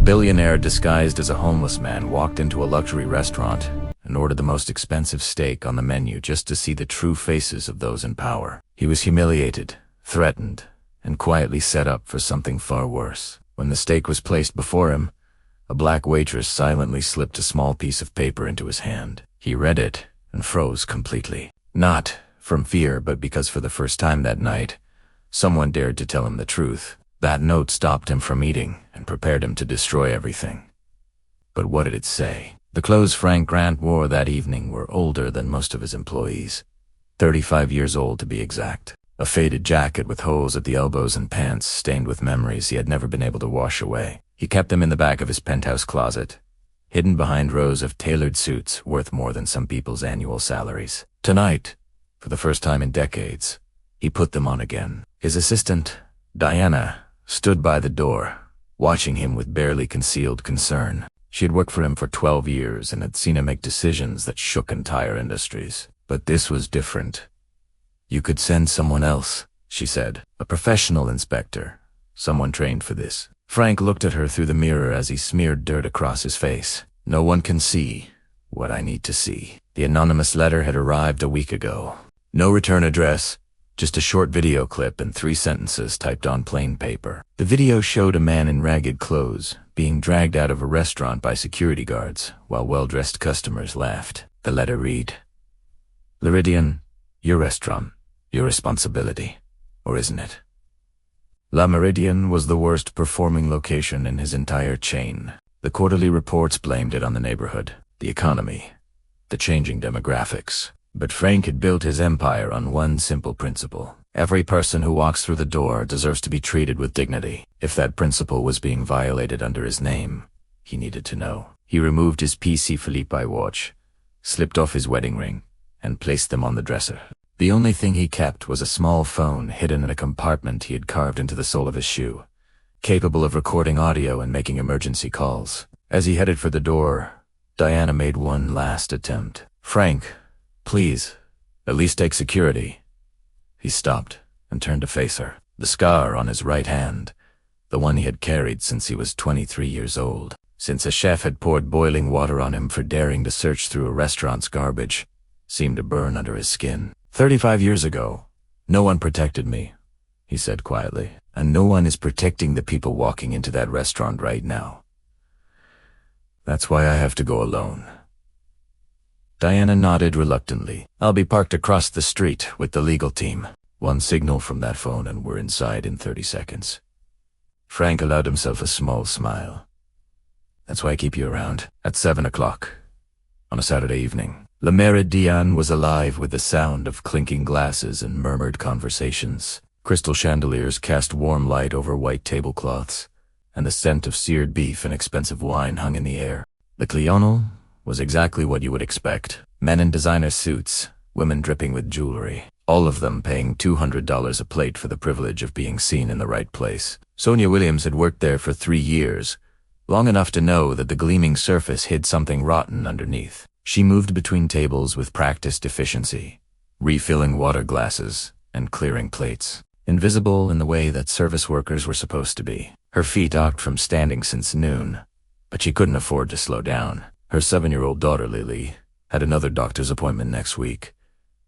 billionaire disguised as a homeless man walked into a luxury restaurant and ordered the most expensive steak on the menu just to see the true faces of those in power. He was humiliated, threatened, and quietly set up for something far worse. When the steak was placed before him, a black waitress silently slipped a small piece of paper into his hand. He read it and froze completely. Not from fear, but because for the first time that night, someone dared to tell him the truth. That note stopped him from eating and prepared him to destroy everything. But what did it say? The clothes Frank Grant wore that evening were older than most of his employees. 35 years old to be exact. A faded jacket with holes at the elbows and pants stained with memories he had never been able to wash away. He kept them in the back of his penthouse closet, hidden behind rows of tailored suits worth more than some people's annual salaries. Tonight, for the first time in decades, he put them on again. His assistant, Diana, stood by the door, watching him with barely concealed concern. She had worked for him for 12 years and had seen him make decisions that shook entire industries. But this was different. "You could send someone else," she said. "A professional inspector. Someone trained for this." Frank looked at her through the mirror as he smeared dirt across his face. "No one can see what I need to see." The anonymous letter had arrived a week ago. No return address, just a short video clip and 3 sentences typed on plain paper. The video showed a man in ragged clothes being dragged out of a restaurant by security guards while well-dressed customers laughed. The letter read, "Liridian, your restaurant, your responsibility, or isn't it?" La Meridian was the worst performing location in his entire chain. The quarterly reports blamed it on the neighborhood, the economy, the changing demographics. But Frank had built his empire on one simple principle. Every person who walks through the door deserves to be treated with dignity. If that principle was being violated under his name, he needed to know. He removed his PC Philippi watch, slipped off his wedding ring, and placed them on the dresser. The only thing he kept was a small phone hidden in a compartment he had carved into the sole of his shoe, capable of recording audio and making emergency calls. As he headed for the door, Diana made one last attempt. "Frank, please, at least take security." He stopped and turned to face her. The scar on his right hand, the one he had carried since he was 23 years old, since a chef had poured boiling water on him for daring to search through a restaurant's garbage, seemed to burn under his skin. 35 years ago, no one protected me," he said quietly, "and no one is protecting the people walking into that restaurant right now. That's why I have to go alone." Diana nodded reluctantly. "I'll be parked across the street with the legal team." One signal from that phone and we're inside in 30 seconds. Frank allowed himself a small smile. "That's why I keep you around." At 7 o'clock, on a Saturday evening, La Meridian was alive with the sound of clinking glasses and murmured conversations. Crystal chandeliers cast warm light over white tablecloths, and the scent of seared beef and expensive wine hung in the air. The clientele was exactly what you would expect. Men in designer suits, women dripping with jewelry, all of them paying $200 a plate for the privilege of being seen in the right place. Sonia Williams had worked there for 3 years, long enough to know that the gleaming surface hid something rotten underneath. She moved between tables with practiced efficiency, refilling water glasses and clearing plates, invisible in the way that service workers were supposed to be. Her feet ached from standing since noon, but she couldn't afford to slow down. Her 7-year-old daughter, Lily, had another doctor's appointment next week,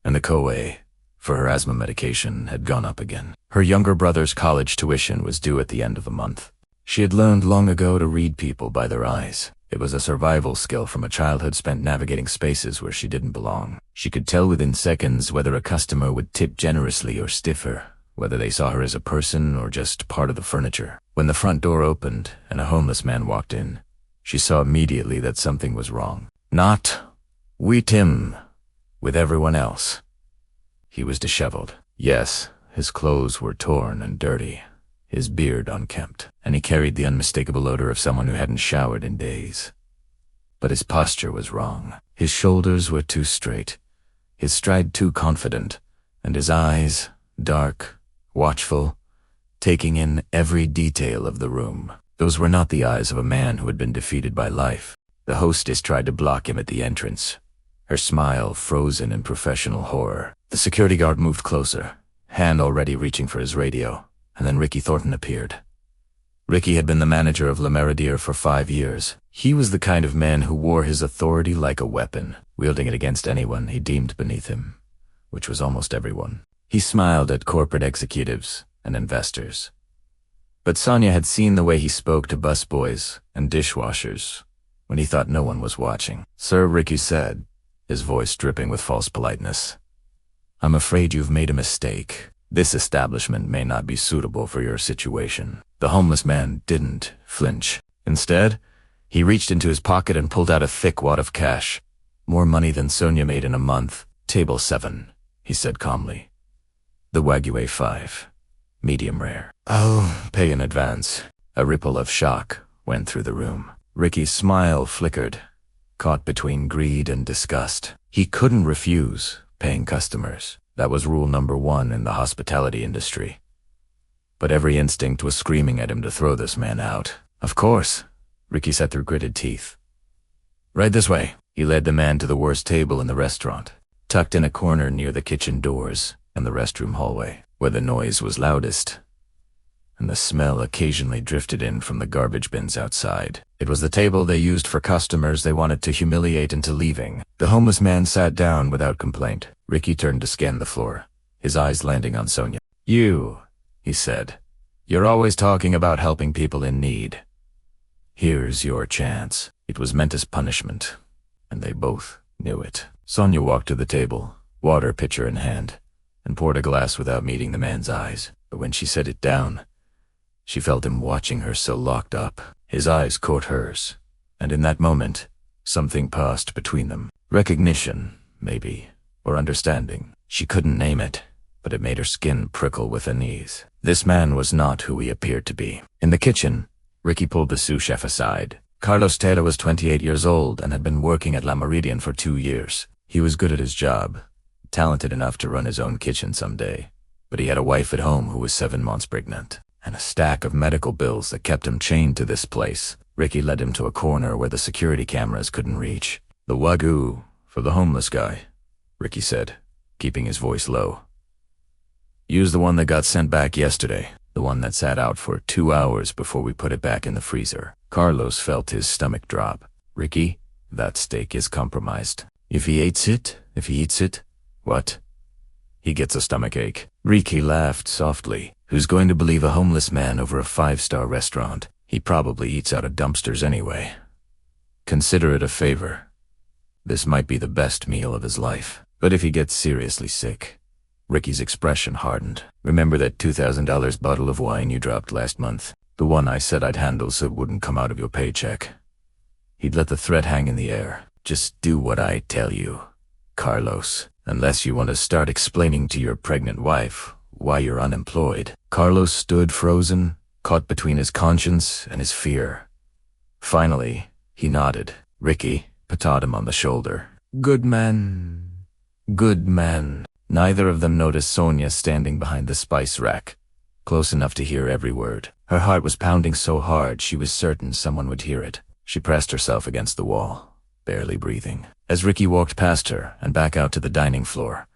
and the copay for her asthma medication had gone up again. Her younger brother's college tuition was due at the end of the month. She had learned long ago to read people by their eyes. It was a survival skill from a childhood spent navigating spaces where she didn't belong. She could tell within seconds whether a customer would tip generously or stiffer, whether they saw her as a person or just part of the furniture. When the front door opened and a homeless man walked in, she saw immediately that something was wrong. Not with him, with everyone else. He was disheveled. Yes, his clothes were torn and dirty, his beard unkempt, and he carried the unmistakable odor of someone who hadn't showered in days. But his posture was wrong. His shoulders were too straight, his stride too confident, and his eyes, dark, watchful, taking in every detail of the room. Those were not the eyes of a man who had been defeated by life. The hostess tried to block him at the entrance, her smile frozen in professional horror. The security guard moved closer, hand already reaching for his radio, and then Ricky Thornton appeared. Ricky had been the manager of Le Meridier for 5 years. He was the kind of man who wore his authority like a weapon, wielding it against anyone he deemed beneath him, which was almost everyone. He smiled at corporate executives and investors. But Sonia had seen the way he spoke to busboys and dishwashers when he thought no one was watching. "Sir," Ricky said, his voice dripping with false politeness, "I'm afraid you've made a mistake. This establishment may not be suitable for your situation." The homeless man didn't flinch. Instead, he reached into his pocket and pulled out a thick wad of cash. "More money than Sonia made in a month. Table 7, he said calmly. "The Wagyu A5, medium rare." "I'll pay in advance." A ripple of shock went through the room. Ricky's smile flickered, caught between greed and disgust. He couldn't refuse paying customers. That was rule number 1 in the hospitality industry. But every instinct was screaming at him to throw this man out. "Of course," Ricky said through gritted teeth. "Right this way." He led the man to the worst table in the restaurant, tucked in a corner near the kitchen doors and the restroom hallway, where the noise was loudest and the smell occasionally drifted in from the garbage bins outside. It was the table they used for customers they wanted to humiliate into leaving. The homeless man sat down without complaint. Ricky turned to scan the floor, his eyes landing on Sonia. "You," he said, "you're always talking about helping people in need. Here's your chance." It was meant as punishment, and they both knew it. Sonia walked to the table, water pitcher in hand, and poured a glass without meeting the man's eyes. But when she set it down, she felt him watching her so locked up. His eyes caught hers, and in that moment, something passed between them. Recognition, maybe, or understanding. She couldn't name it, but it made her skin prickle with unease. This man was not who he appeared to be. In the kitchen, Ricky pulled the sous chef aside. Carlos Taylor was 28 years old and had been working at La Meridian for 2 years. He was good at his job, talented enough to run his own kitchen someday, but he had a wife at home who was 7 months pregnant, and a stack of medical bills that kept him chained to this place. Ricky led him to a corner where the security cameras couldn't reach. "The Wagyu for the homeless guy," Ricky said, keeping his voice low. "Use the one that got sent back yesterday, the one that sat out for 2 hours before we put it back in the freezer." Carlos felt his stomach drop. "Ricky, that steak is compromised. If he eats it, what? He gets a stomachache." Ricky laughed softly. "Who's going to believe a homeless man over a 5-star restaurant? He probably eats out of dumpsters anyway. Consider it a favor. This might be the best meal of his life. But if he gets seriously sick..." Ricky's expression hardened. "Remember that $2,000 bottle of wine you dropped last month? The one I said I'd handle so it wouldn't come out of your paycheck." He'd let the threat hang in the air. "Just do what I tell you, Carlos, unless you want to start explaining to your pregnant wife why you're unemployed." Carlos stood frozen, caught between his conscience and his fear. Finally, he nodded. Ricky patted him on the shoulder. "Good man. Good man." Neither of them noticed Sonia standing behind the spice rack, close enough to hear every word. Her heart was pounding so hard she was certain someone would hear it. She pressed herself against the wall, barely breathing. As Ricky walked past her and back out to the dining floor,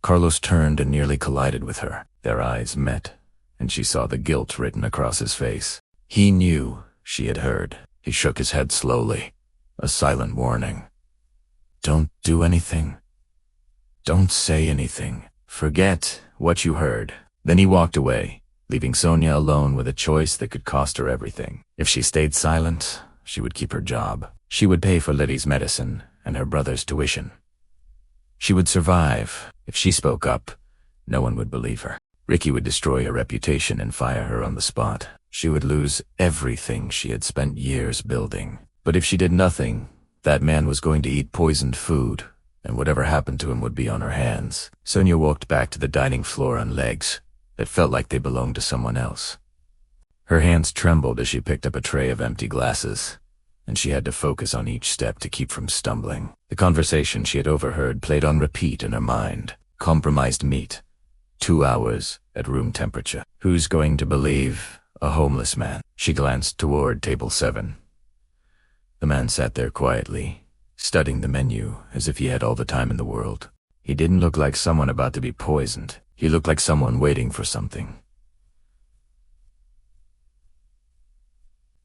Carlos turned and nearly collided with her. Their eyes met, and she saw the guilt written across his face. He knew she had heard. He shook his head slowly, a silent warning. "Don't do anything. Don't say anything. Forget what you heard." Then he walked away, leaving Sonia alone with a choice that could cost her everything. If she stayed silent, she would keep her job. She would pay for Liddy's medicine and her brother's tuition. She would survive. If she spoke up, no one would believe her. Ricky would destroy her reputation and fire her on the spot. She would lose everything she had spent years building. But if she did nothing, that man was going to eat poisoned food, and whatever happened to him would be on her hands. Sonia walked back to the dining floor on legs that felt like they belonged to someone else. Her hands trembled as she picked up a tray of empty glasses, and she had to focus on each step to keep from stumbling. The conversation she had overheard played on repeat in her mind. Compromised meat. 2 hours at room temperature. Who's going to believe a homeless man? She glanced toward table 7. The man sat there quietly, studying the menu as if he had all the time in the world. He didn't look like someone about to be poisoned. He looked like someone waiting for something.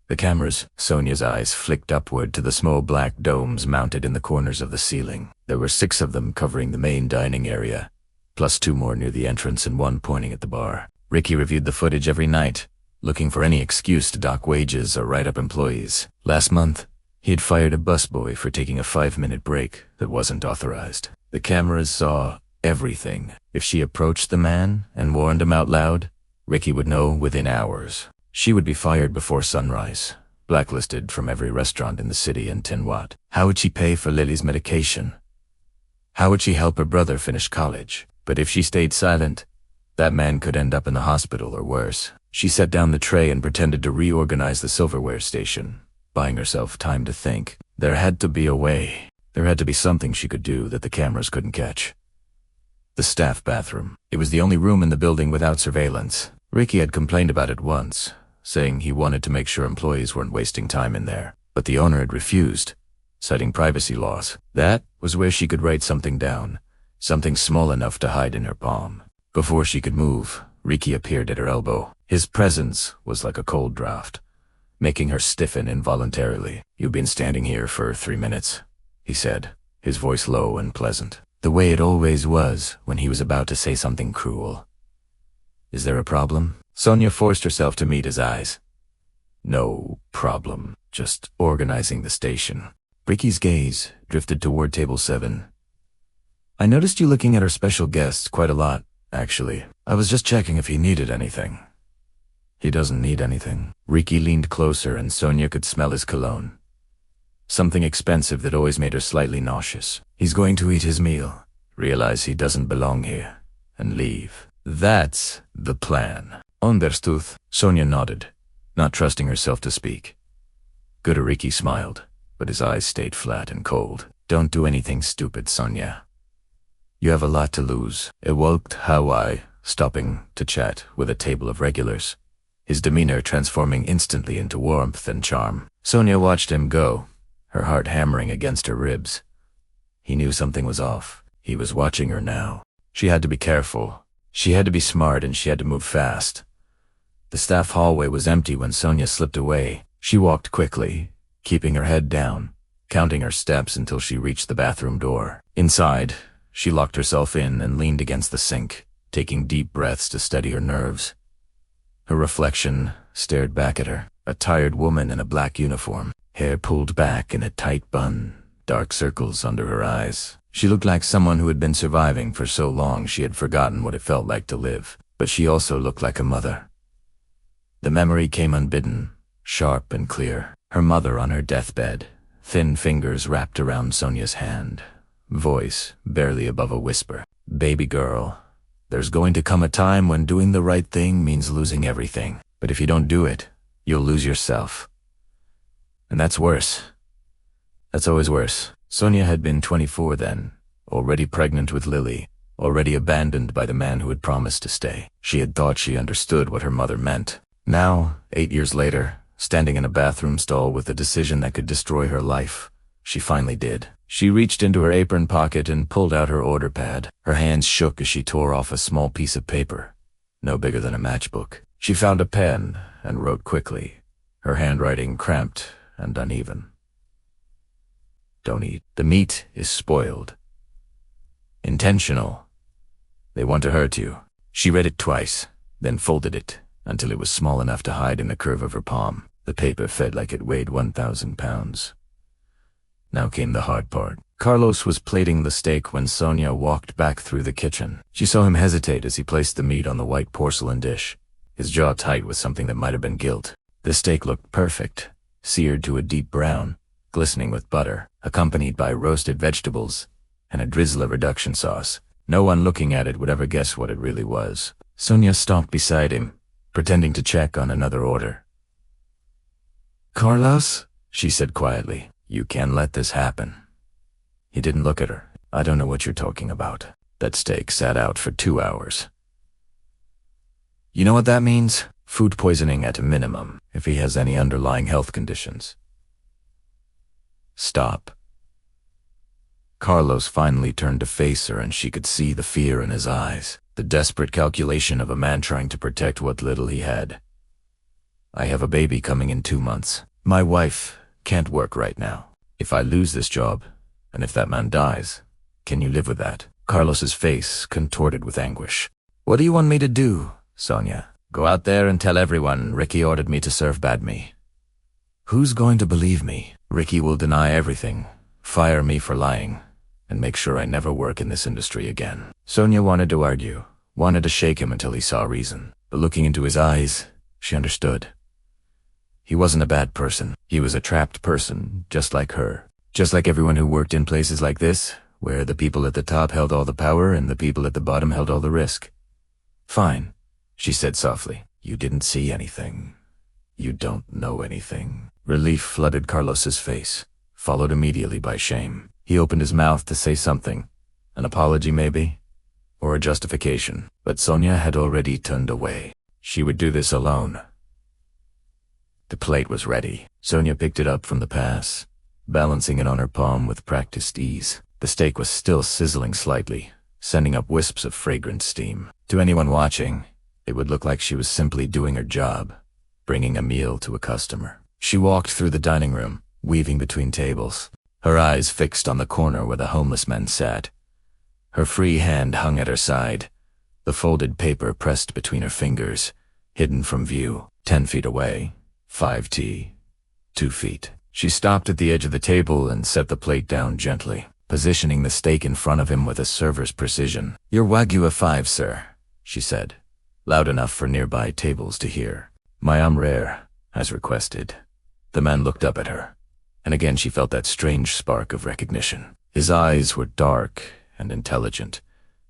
The cameras, Sonia's eyes flicked upward to the small black domes mounted in the corners of the ceiling. There were 6 of them covering the main dining area, plus 2 more near the entrance and 1 pointing at the bar. Ricky reviewed the footage every night, looking for any excuse to dock wages or write up employees. Last month, he had fired a busboy for taking a 5-minute break that wasn't authorized. The cameras saw everything. If she approached the man and warned him out loud, Ricky would know within hours. She would be fired before sunrise, blacklisted from every restaurant in the city and Tinwat. How would she pay for Lily's medication? How would she help her brother finish college? But if she stayed silent, that man could end up in the hospital or worse. She set down the tray and pretended to reorganize the silverware station, buying herself time to think. There had to be a way. There had to be something she could do that the cameras couldn't catch. The staff bathroom. It was the only room in the building without surveillance. Ricky had complained about it once, saying he wanted to make sure employees weren't wasting time in there. But the owner had refused, citing privacy laws. That was where she could write something down, something small enough to hide in her palm. Before she could move, Ricky appeared at her elbow. His presence was like a cold draft, making her stiffen involuntarily. "You've been standing here for 3 minutes," he said, his voice low and pleasant, the way it always was when he was about to say something cruel. "Is there a problem?" Sonia forced herself to meet his eyes. "No problem, just organizing the station." Ricky's gaze drifted toward table 7. "I noticed you looking at our special guests quite a lot, actually. I was just checking if he needed anything." "He doesn't need anything." Ricky leaned closer and Sonia could smell his cologne. Something expensive that always made her slightly nauseous. "He's going to eat his meal, realize he doesn't belong here, and leave. That's the plan." "Understood." Sonia nodded, not trusting herself to speak. Good. Ricky smiled, but his eyes stayed flat and cold. "Don't do anything stupid, Sonia. You have a lot to lose." It woke Hawaii, stopping to chat with a table of regulars, his demeanor transforming instantly into warmth and charm. Sonia watched him go, her heart hammering against her ribs. He knew something was off. He was watching her now. She had to be careful. She had to be smart, and she had to move fast. The staff hallway was empty when Sonia slipped away. She walked quickly, keeping her head down, counting her steps until she reached the bathroom door. Inside, she locked herself in and leaned against the sink, taking deep breaths to steady her nerves. Her reflection stared back at her, a tired woman in a black uniform, hair pulled back in a tight bun, dark circles under her eyes. She looked like someone who had been surviving for so long she had forgotten what it felt like to live. But she also looked like a mother. The memory came unbidden, sharp and clear. Her mother on her deathbed, thin fingers wrapped around Sonia's hand, voice barely above a whisper. "Baby girl, there's going to come a time when doing the right thing means losing everything. But if you don't do it, you'll lose yourself. And that's worse. That's always worse." Sonia had been 24 then, already pregnant with Lily, already abandoned by the man who had promised to stay. She had thought she understood what her mother meant. Now, 8 years later, standing in a bathroom stall with a decision that could destroy her life, she finally did. She reached into her apron pocket and pulled out her order pad. Her hands shook as she tore off a small piece of paper, no bigger than a matchbook. She found a pen and wrote quickly, her handwriting cramped and uneven. "Don't eat. The meat is spoiled. Intentional. They want to hurt you." She read it twice, then folded it until it was small enough to hide in the curve of her palm. The paper felt like it weighed 1,000 pounds. Now came the hard part. Carlos was plating the steak when Sonia walked back through the kitchen. She saw him hesitate as he placed the meat on the white porcelain dish, his jaw tight with something that might have been guilt. The steak looked perfect, seared to a deep brown, glistening with butter, accompanied by roasted vegetables and a drizzle of reduction sauce. No one looking at it would ever guess what it really was. Sonia stomped beside him, pretending to check on another order. "Carlos," she said quietly, "you can't let this happen." He didn't look at her. "I don't know what you're talking about. That steak sat out for 2 hours. You know what that means? Food poisoning at a minimum, if he has any underlying health conditions." "Stop." Carlos finally turned to face her, and she could see the fear in his eyes, the desperate calculation of a man trying to protect what little he had. I have a baby coming in 2 months. My wife can't work right now. If I lose this job, and if that man dies, can you live with that?" Carlos's face contorted with anguish. "What do you want me to do, Sonia? Go out there and tell everyone Ricky ordered me to serve bad me. Who's going to believe me? Ricky will deny everything, fire me for lying, and make sure I never work in this industry again." Sonia wanted to argue, wanted to shake him until he saw reason. But looking into his eyes, she understood. He wasn't a bad person. He was a trapped person, just like her. Just like everyone who worked in places like this, where the people at the top held all the power and the people at the bottom held all the risk. "Fine," she said softly. "You didn't see anything. You don't know anything." Relief flooded Carlos's face, followed immediately by shame. He opened his mouth to say something, an apology maybe, or a justification, but Sonia had already turned away. She would do this alone. The plate was ready. Sonia picked it up from the pass, balancing it on her palm with practiced ease. The steak was still sizzling slightly, sending up wisps of fragrant steam. To anyone watching, it would look like she was simply doing her job, bringing a meal to a customer. She walked through the dining room, weaving between tables, her eyes fixed on the corner where the homeless men sat. Her free hand hung at her side, the folded paper pressed between her fingers, hidden from view. 10 feet away, 5T, 2 feet. She stopped at the edge of the table and set the plate down gently, positioning the steak in front of him with a server's precision. "Your Wagyu A5, sir," she said, loud enough for nearby tables to hear. "My rare, as requested." The man looked up at her, and again she felt that strange spark of recognition. His eyes were dark and intelligent,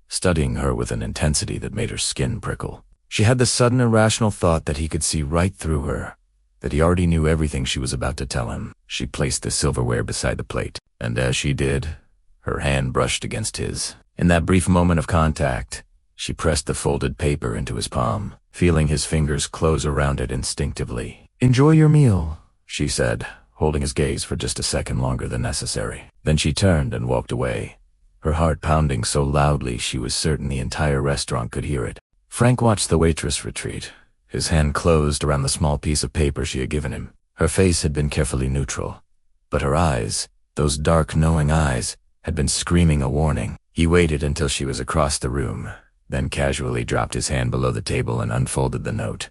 studying her with an intensity that made her skin prickle. She had the sudden irrational thought that he could see right through her, that he already knew everything she was about to tell him. She placed the silverware beside the plate, and as she did, her hand brushed against his. In that brief moment of contact, she pressed the folded paper into his palm, feeling his fingers close around it instinctively. "Enjoy your meal," she said, holding his gaze for just a second longer than necessary. Then she turned and walked away, her heart pounding so loudly she was certain the entire restaurant could hear it. Frank watched the waitress retreat, his hand closed around the small piece of paper she had given him. Her face had been carefully neutral, but her eyes, those dark, knowing eyes, had been screaming a warning. He waited until she was across the room, then casually dropped his hand below the table and unfolded the note.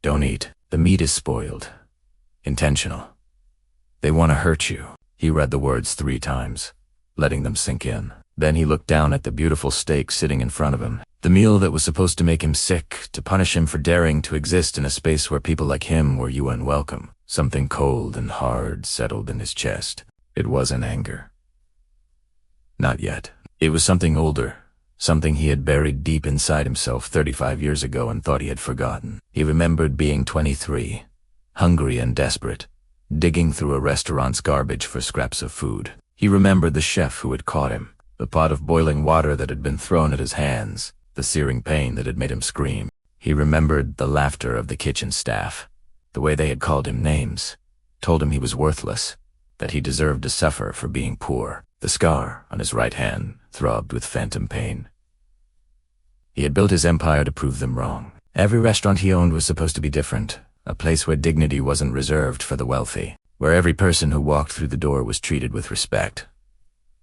"Don't eat. The meat is spoiled. Intentional. They want to hurt you." He read the words 3 times, letting them sink in. Then he looked down at the beautiful steak sitting in front of him, the meal that was supposed to make him sick, to punish him for daring to exist in a space where people like him were unwelcome. Something cold and hard settled in his chest. It wasn't anger. Not yet. It was something older, something he had buried deep inside himself 35 years ago and thought he had forgotten. He remembered being 23, hungry and desperate, digging through a restaurant's garbage for scraps of food. He remembered the chef who had caught him, the pot of boiling water that had been thrown at his hands, the searing pain that had made him scream. He remembered the laughter of the kitchen staff, the way they had called him names, told him he was worthless, that he deserved to suffer for being poor. The scar on his right hand throbbed with phantom pain. He had built his empire to prove them wrong. Every restaurant he owned was supposed to be different, a place where dignity wasn't reserved for the wealthy, where every person who walked through the door was treated with respect.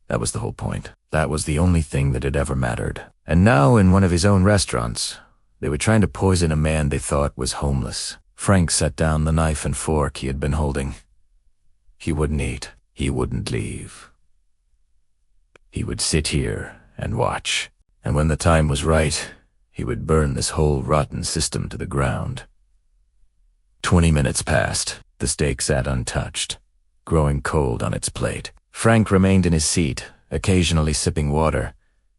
That was the whole point. That was the only thing that had ever mattered. And now, in one of his own restaurants, they were trying to poison a man they thought was homeless. Frank set down the knife and fork he had been holding. He wouldn't eat. He wouldn't leave. He would sit here and watch. And when the time was right, he would burn this whole rotten system to the ground. 20 minutes passed. The steak sat untouched, growing cold on its plate. Frank remained in his seat, occasionally sipping water,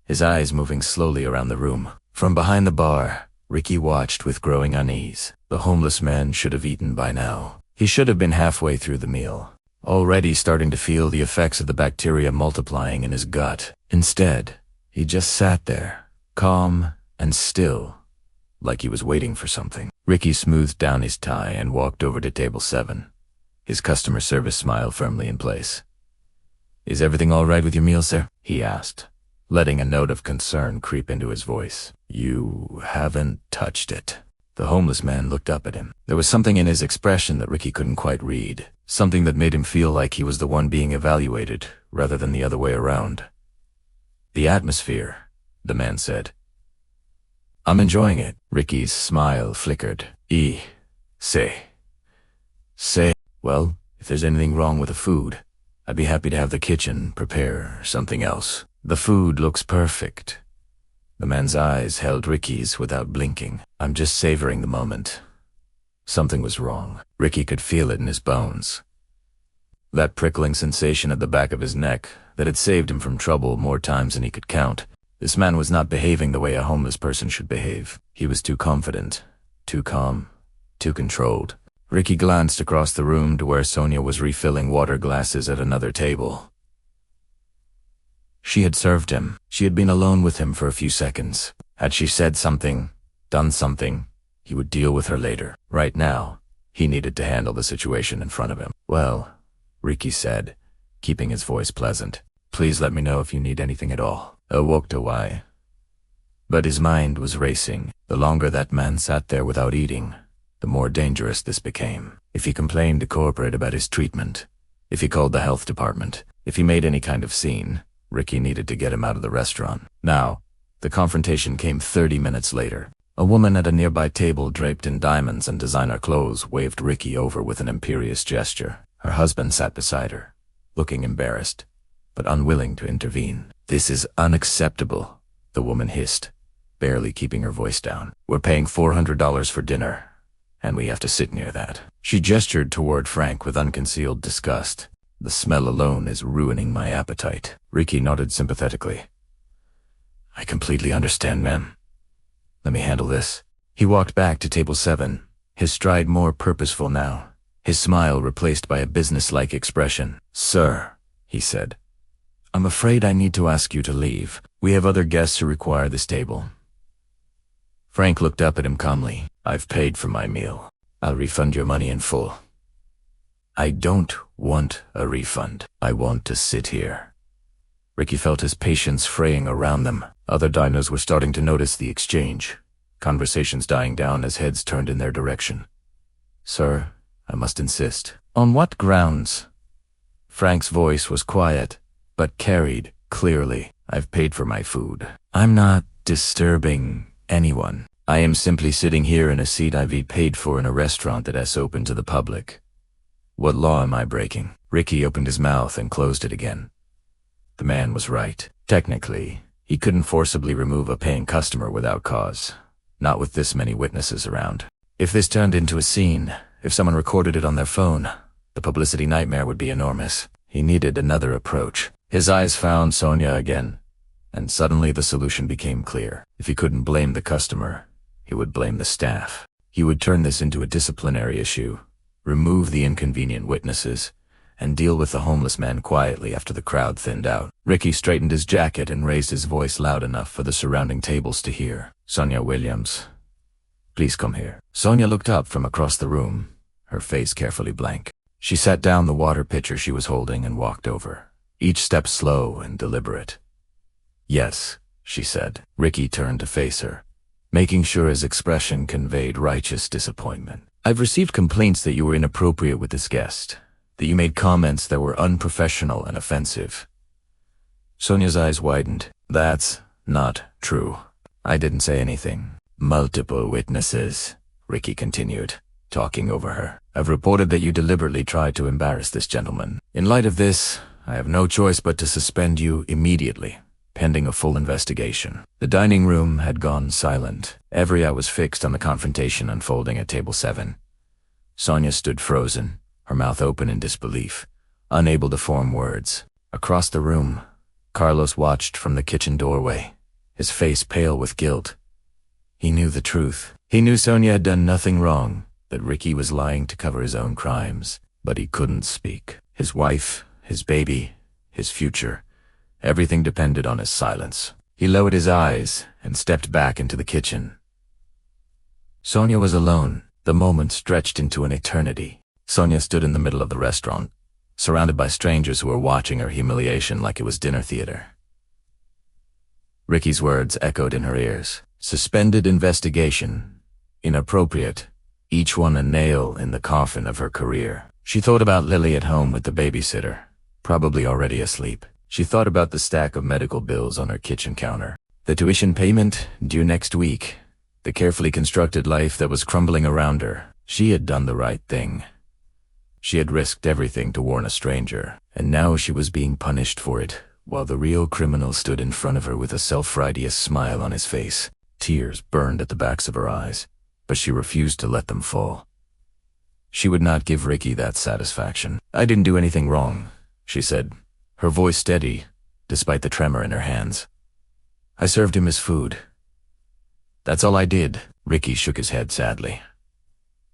his eyes moving slowly around the room. From behind the bar, Ricky watched with growing unease. The homeless man should have eaten by now. He should have been halfway through the meal, already starting to feel the effects of the bacteria multiplying in his gut. Instead, he just sat there, calm and still, like he was waiting for something. Ricky smoothed down his tie and walked over to table 7, his customer service smile firmly in place. "Is everything all right with your meal, sir?" he asked, letting a note of concern creep into his voice. "You haven't touched it." The homeless man looked up at him. There was something in his expression that Ricky couldn't quite read, something that made him feel like he was the one being evaluated, rather than the other way around. "The atmosphere," the man said. "I'm enjoying it." Ricky's smile flickered. Say, well, if there's anything wrong with the food, I'd be happy to have the kitchen prepare something else. The food looks perfect. The man's eyes held Ricky's without blinking. "I'm just savoring the moment." Something was wrong. Ricky could feel it in his bones. That prickling sensation at the back of his neck that had saved him from trouble more times than he could count. This man was not behaving the way a homeless person should behave. He was too confident, too calm, too controlled. Ricky glanced across the room to where Sonia was refilling water glasses at another table. She had served him. She had been alone with him for a few seconds. Had she said something, done something, he would deal with her later. Right now, he needed to handle the situation in front of him. "Well," Ricky said, keeping his voice pleasant, "please let me know if you need anything at all." Walked away. But his mind was racing. The longer that man sat there without eating, the more dangerous this became. If he complained to corporate about his treatment, if he called the health department, if he made any kind of scene, Ricky needed to get him out of the restaurant. Now, the confrontation came 30 minutes later. A woman at a nearby table draped in diamonds and designer clothes waved Ricky over with an imperious gesture. Her husband sat beside her, looking embarrassed, but unwilling to intervene. "This is unacceptable," the woman hissed, barely keeping her voice down. "We're paying $400 for dinner, and we have to sit near that." She gestured toward Frank with unconcealed disgust. "The smell alone is ruining my appetite." Ricky nodded sympathetically. "I completely understand, ma'am. Let me handle this." He walked back to table 7, his stride more purposeful now, his smile replaced by a businesslike expression. "Sir," he said, "I'm afraid I need to ask you to leave. We have other guests who require this table." Frank looked up at him calmly. "I've paid for my meal. I'll refund your money in full." "I don't want a refund. I want to sit here." Ricky felt his patience fraying around them. Other diners were starting to notice the exchange, conversations dying down as heads turned in their direction. "Sir, I must insist." "On what grounds?" Frank's voice was quiet, but carried clearly. "I've paid for my food. I'm not disturbing anyone. I am simply sitting here in a seat I've paid for in a restaurant that is open to the public. What law am I breaking?" Ricky opened his mouth and closed it again. The man was right. Technically, he couldn't forcibly remove a paying customer without cause, not with this many witnesses around. If this turned into a scene, if someone recorded it on their phone, the publicity nightmare would be enormous. He needed another approach. His eyes found Sonia again, and suddenly the solution became clear. If he couldn't blame the customer, he would blame the staff. He would turn this into a disciplinary issue, remove the inconvenient witnesses, and deal with the homeless man quietly after the crowd thinned out. Ricky straightened his jacket and raised his voice loud enough for the surrounding tables to hear. "Sonia Williams, please come here." Sonia looked up from across the room, her face carefully blank. She set down the water pitcher she was holding and walked over, each step slow and deliberate. "Yes," she said. Ricky turned to face her, making sure his expression conveyed righteous disappointment. "I've received complaints that you were inappropriate with this guest, that you made comments that were unprofessional and offensive." Sonia's eyes widened. "That's not true. I didn't say anything." "Multiple witnesses," Ricky continued, talking over her, "have reported that you deliberately tried to embarrass this gentleman. In light of this, I have no choice but to suspend you immediately, pending a full investigation." The dining room had gone silent. Every eye was fixed on the confrontation unfolding at table 7. Sonia stood frozen, her mouth open in disbelief, unable to form words. Across the room, Carlos watched from the kitchen doorway, his face pale with guilt. He knew the truth. He knew Sonia had done nothing wrong, that Ricky was lying to cover his own crimes, but he couldn't speak. His wife, his baby, his future, everything depended on his silence. He lowered his eyes and stepped back into the kitchen. Sonia was alone. The moment stretched into an eternity. Sonia stood in the middle of the restaurant, surrounded by strangers who were watching her humiliation like it was dinner theater. Ricky's words echoed in her ears. Suspended investigation inappropriate, each one a nail in the coffin of her career. She thought about Lily at home with the babysitter, probably already asleep. She thought about the stack of medical bills on her kitchen counter, the tuition payment due next week, the carefully constructed life that was crumbling around her. She had done the right thing. She had risked everything to warn a stranger, and now she was being punished for it, while the real criminal stood in front of her with a self-righteous smile on his face. Tears burned at the backs of her eyes, but she refused to let them fall. She would not give Ricky that satisfaction. "I didn't do anything wrong," she said, her voice steady, despite the tremor in her hands. "I served him his food. That's all I did." Ricky shook his head sadly.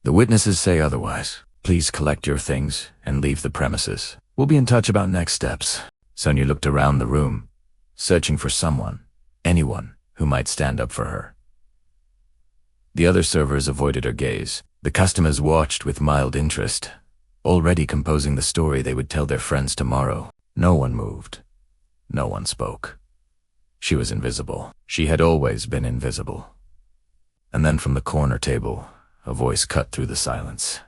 "The witnesses say otherwise. Please collect your things and leave the premises. We'll be in touch about next steps." Sonia looked around the room, searching for someone, anyone, who might stand up for her. The other servers avoided her gaze. The customers watched with mild interest, already composing the story they would tell their friends tomorrow. No one moved. No one spoke. She was invisible. She had always been invisible. And then from the corner table, a voice cut through the silence.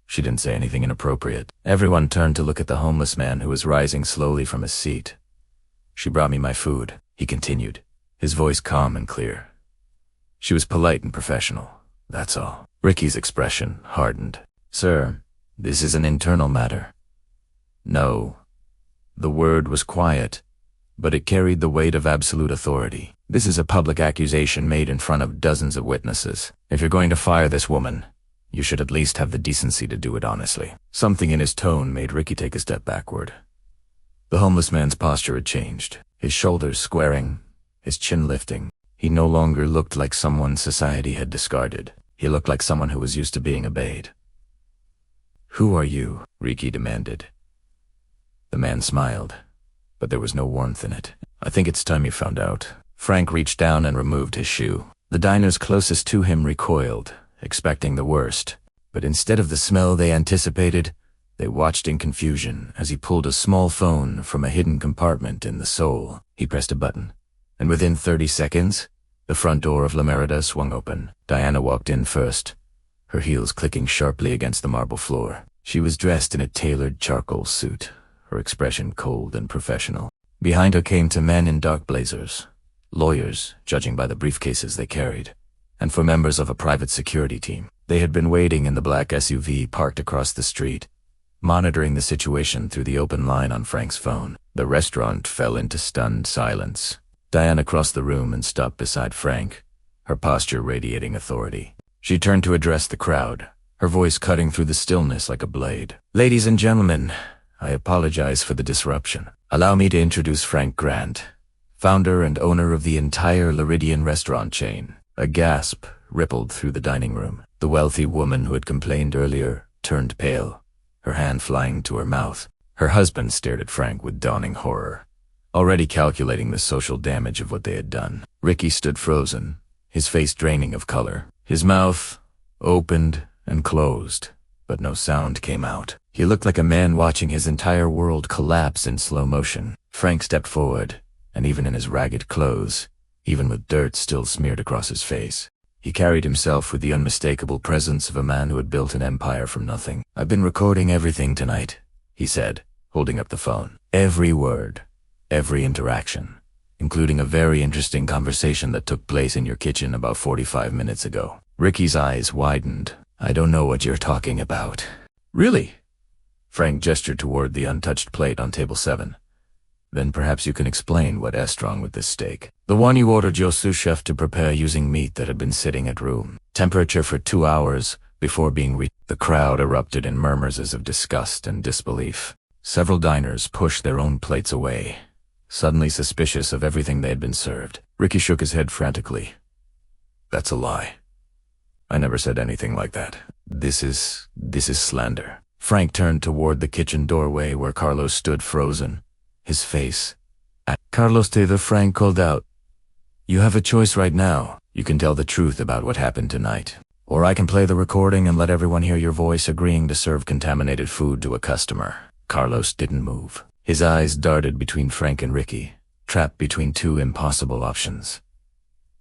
She didn't say anything inappropriate. Everyone turned to look at the homeless man who was rising slowly from his seat. "She brought me my food," he continued, his voice calm and clear. She was polite and professional, that's all. Ricky's expression hardened. "Sir, this is an internal matter." "No." The word was quiet, but it carried the weight of absolute authority. "This is a public accusation made in front of dozens of witnesses. If you're going to fire this woman, you should at least have the decency to do it honestly." Something in his tone made Ricky take a step backward. The homeless man's posture had changed, his shoulders squaring, his chin lifting. He no longer looked like someone society had discarded. He looked like someone who was used to being obeyed. "Who are you?" Ricky demanded. The man smiled, but there was no warmth in it. "I think it's time you found out." Frank reached down and removed his shoe. The diners closest to him recoiled, expecting the worst, but instead of the smell they anticipated, they watched in confusion as he pulled a small phone from a hidden compartment in the sole. He pressed a button, and within 30 seconds, the front door of La Merida swung open. Diana walked in first, her heels clicking sharply against the marble floor. She was dressed in a tailored charcoal suit, her expression cold and professional. Behind her came two men in dark blazers, lawyers, judging by the briefcases they carried, and for members of a private security team. They had been waiting in the black SUV parked across the street, monitoring the situation through the open line on Frank's phone. The restaurant fell into stunned silence. Diana crossed the room and stopped beside Frank, her posture radiating authority. She turned to address the crowd, her voice cutting through the stillness like a blade. "Ladies and gentlemen, I apologize for the disruption. Allow me to introduce Frank Grant, founder and owner of the entire Liridian restaurant chain." A gasp rippled through the dining room. The wealthy woman who had complained earlier turned pale, her hand flying to her mouth. Her husband stared at Frank with dawning horror, already calculating the social damage of what they had done. Ricky stood frozen, his face draining of color. His mouth opened and closed, but no sound came out. He looked like a man watching his entire world collapse in slow motion. Frank stepped forward, and even in his ragged clothes, even with dirt still smeared across his face, he carried himself with the unmistakable presence of a man who had built an empire from nothing. "I've been recording everything tonight," he said, holding up the phone. "Every word, every interaction, including a very interesting conversation that took place in your kitchen about 45 minutes ago." Ricky's eyes widened. "I don't know what you're talking about." "Really?" Frank gestured toward the untouched plate on table 7. "Then perhaps you can explain what is wrong with this steak." "The one you ordered your sous chef to prepare using meat that had been sitting at room temperature for 2 hours before being The crowd erupted in murmurs of disgust and disbelief. Several diners pushed their own plates away, suddenly suspicious of everything they had been served. Ricky shook his head frantically. "That's a lie. I never said anything like that. This is slander." Frank turned toward the kitchen doorway where Carlos stood frozen, his face. "Carlos Taylor," Frank called out. "You have a choice right now. You can tell the truth about what happened tonight, or I can play the recording and let everyone hear your voice agreeing to serve contaminated food to a customer." Carlos didn't move. His eyes darted between Frank and Ricky, trapped between two impossible options.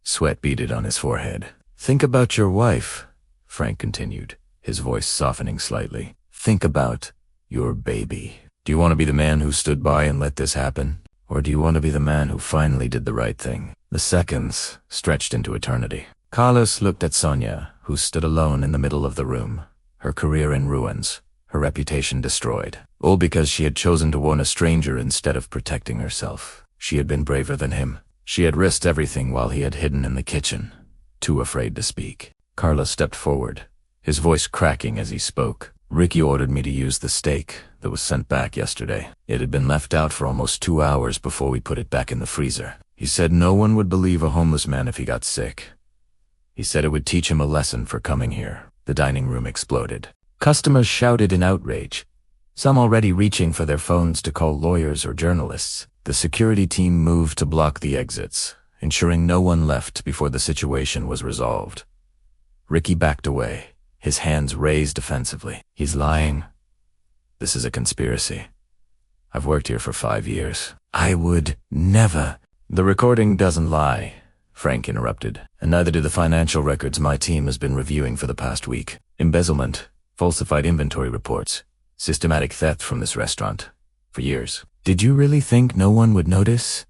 Sweat beaded on his forehead. Think about your wife, Frank continued, his voice softening slightly. Think about your baby. Do you want to be the man who stood by and let this happen? Or do you want to be the man who finally did the right thing? The seconds stretched into eternity. Carlos looked at Sonia, who stood alone in the middle of the room, her career in ruins, her reputation destroyed, all because she had chosen to warn a stranger instead of protecting herself. She had been braver than him. She had risked everything while he had hidden in the kitchen, too afraid to speak. Carlos stepped forward, his voice cracking as he spoke. Ricky ordered me to use the steak that was sent back yesterday. It had been left out for almost 2 hours before we put it back in the freezer. He said no one would believe a homeless man if he got sick. He said it would teach him a lesson for coming here. The dining room exploded. Customers shouted in outrage, some already reaching for their phones to call lawyers or journalists. The security team moved to block the exits, ensuring no one left before the situation was resolved. Ricky backed away, his hands raised defensively. He's lying. This is a conspiracy. I've worked here for 5 years. I would never. The recording doesn't lie, Frank interrupted, and neither do the financial records my team has been reviewing for the past week. Embezzlement, falsified inventory reports, systematic theft from this restaurant. For years. Did you really think no one would notice?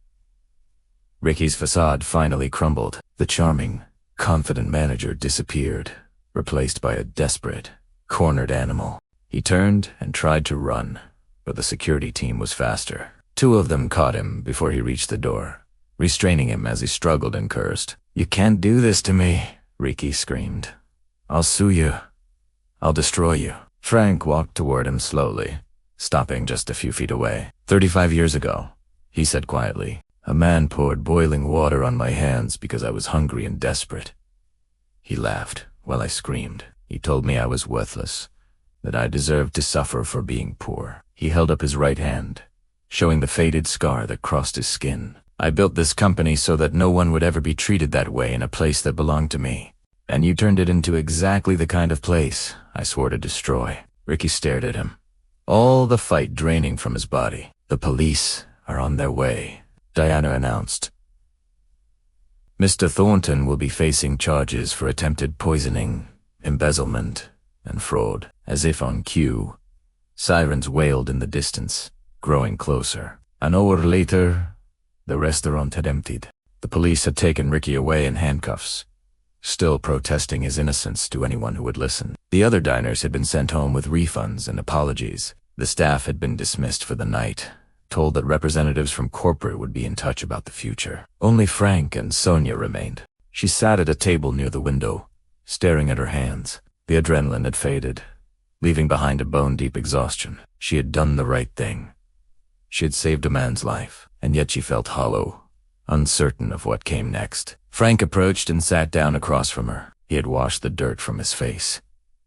Ricky's facade finally crumbled. The charming, confident manager disappeared, replaced by a desperate, cornered animal. He turned and tried to run, but the security team was faster. 2 of them caught him before he reached the door, restraining him as he struggled and cursed. You can't do this to me, Ricky screamed. I'll sue you. I'll destroy you. Frank walked toward him slowly, stopping just a few feet away. 35 years ago, he said quietly, a man poured boiling water on my hands because I was hungry and desperate. He laughed while I screamed. He told me I was worthless, that I deserved to suffer for being poor. He held up his right hand, showing the faded scar that crossed his skin. I built this company so that no one would ever be treated that way in a place that belonged to me. And you turned it into exactly the kind of place I swore to destroy. Ricky stared at him, all the fight draining from his body. The police are on their way, Diana announced. Mr. Thornton will be facing charges for attempted poisoning, embezzlement, and fraud. As if on cue, sirens wailed in the distance, growing closer. An hour later, the restaurant had emptied. The police had taken Ricky away in handcuffs, still protesting his innocence to anyone who would listen. The other diners had been sent home with refunds and apologies. The staff had been dismissed for the night, told that representatives from corporate would be in touch about the future. Only Frank and Sonia remained. She sat at a table near the window, staring at her hands. The adrenaline had faded, leaving behind a bone-deep exhaustion. She had done the right thing. She had saved a man's life, and yet she felt hollow, uncertain of what came next. Frank approached and sat down across from her. He had washed the dirt from his face,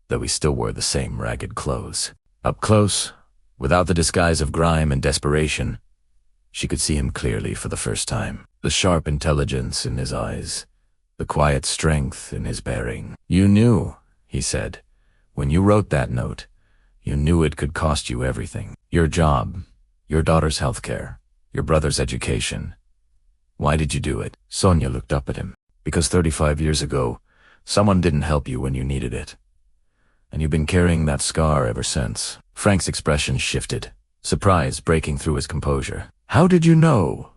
though he still wore the same ragged clothes. Up close, without the disguise of grime and desperation, she could see him clearly for the first time. The sharp intelligence in his eyes, the quiet strength in his bearing. You knew, he said, when you wrote that note, you knew it could cost you everything. Your job, your daughter's health care, your brother's education. Why did you do it? Sonia looked up at him. Because 35 years ago, someone didn't help you when you needed it. And you've been carrying that scar ever since. Frank's expression shifted, surprise breaking through his composure. How did you know?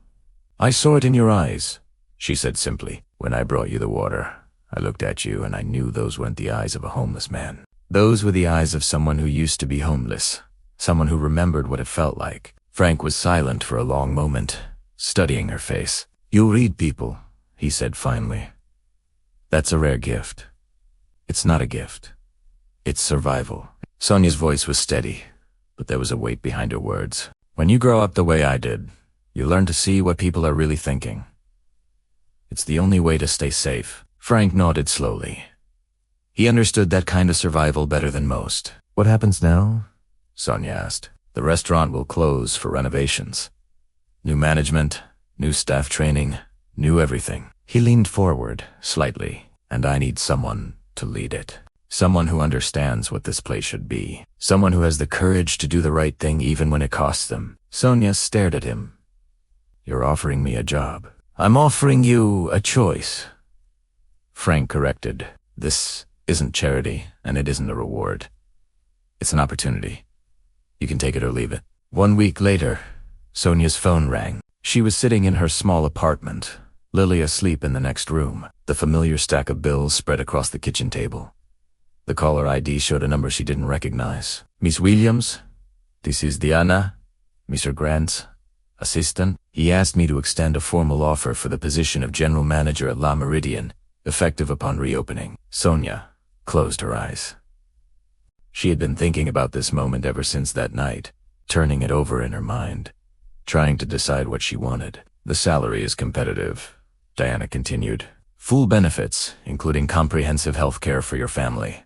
I saw it in your eyes, she said simply. When I brought you the water, I looked at you and I knew those weren't the eyes of a homeless man. Those were the eyes of someone who used to be homeless, someone who remembered what it felt like. Frank was silent for a long moment, studying her face. You read people, he said finally. That's a rare gift. It's not a gift. It's survival. Sonia's voice was steady, but there was a weight behind her words. When you grow up the way I did, you learn to see what people are really thinking. It's the only way to stay safe. Frank nodded slowly. He understood that kind of survival better than most. What happens now? Sonia asked. The restaurant will close for renovations. New management, new staff training, new everything. He leaned forward, slightly, and I need someone to lead it. Someone who understands what this place should be. Someone who has the courage to do the right thing even when it costs them. Sonia stared at him. You're offering me a job. I'm offering you a choice. Frank corrected. This isn't charity, and it isn't a reward. It's an opportunity. You can take it or leave it. 1 week later, Sonia's phone rang. She was sitting in her small apartment, Lily asleep in the next room. The familiar stack of bills spread across the kitchen table. The caller ID showed a number she didn't recognize. Miss Williams? This is Diana, Mr. Grant's assistant. He asked me to extend a formal offer for the position of general manager at La Meridian, effective upon reopening. Sonia closed her eyes. She had been thinking about this moment ever since that night, turning it over in her mind, trying to decide what she wanted. The salary is competitive, Diana continued. Full benefits, including comprehensive health care for your family.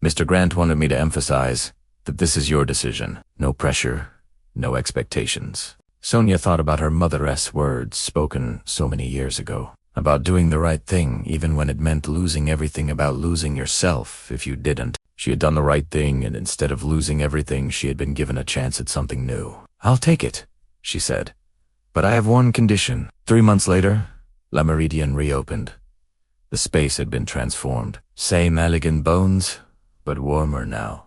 Mr. Grant wanted me to emphasize that this is your decision. No pressure, no expectations. Sonia thought about her mother's words spoken so many years ago, about doing the right thing even when it meant losing everything, about losing yourself if you didn't. She had done the right thing, and instead of losing everything, she had been given a chance at something new. I'll take it, she said. But I have one condition. 3 months later, La Meridian reopened. The space had been transformed. Same elegant bones, but warmer now.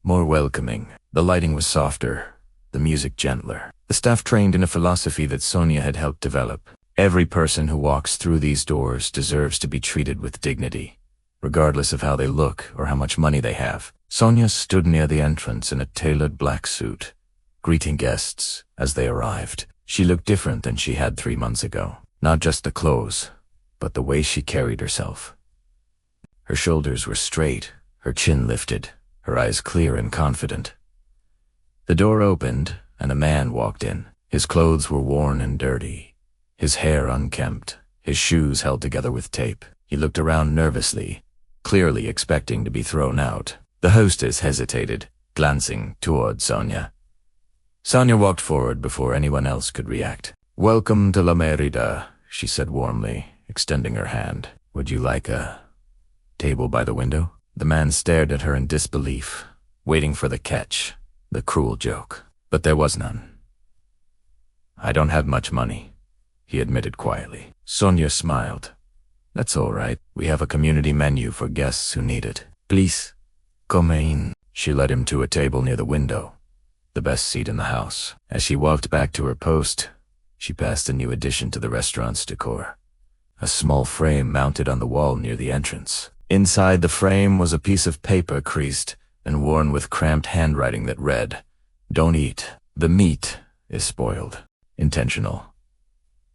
More welcoming. The lighting was softer, the music gentler. The staff trained in a philosophy that Sonia had helped develop. Every person who walks through these doors deserves to be treated with dignity, regardless of how they look or how much money they have. Sonia stood near the entrance in a tailored black suit, greeting guests as they arrived. She looked different than she had 3 months ago. Not just the clothes, but the way she carried herself. Her shoulders were straight, her chin lifted, her eyes clear and confident. The door opened, and a man walked in. His clothes were worn and dirty, his hair unkempt, his shoes held together with tape. He looked around nervously, clearly expecting to be thrown out. The hostess hesitated, glancing toward Sonia. Sonia walked forward before anyone else could react. Welcome to La Merida, she said warmly, extending her hand. Would you like a table by the window? The man stared at her in disbelief, waiting for the catch, the cruel joke. But there was none. I don't have much money, he admitted quietly. Sonia smiled. That's all right. We have a community menu for guests who need it. Please, come in. She led him to a table near the window, the best seat in the house. As she walked back to her post, she passed a new addition to the restaurant's decor. A small frame mounted on the wall near the entrance. Inside the frame was a piece of paper creased and worn with cramped handwriting that read, "Don't eat. The meat is spoiled. Intentional.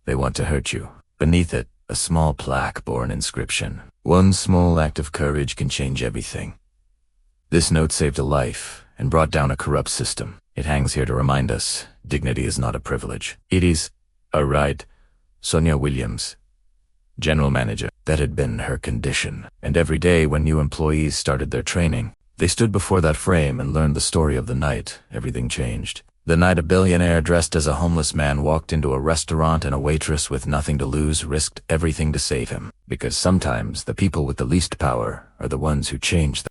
They want to hurt you." Beneath it, a small plaque bore an inscription. One small act of courage can change everything. This note saved a life and brought down a corrupt system. It hangs here to remind us dignity is not a privilege. It is a right. Sonia Williams, general manager. That had been her condition. And every day when new employees started their training, they stood before that frame and learned the story of the night. Everything changed. The night a billionaire dressed as a homeless man walked into a restaurant and a waitress with nothing to lose risked everything to save him. Because sometimes the people with the least power are the ones who change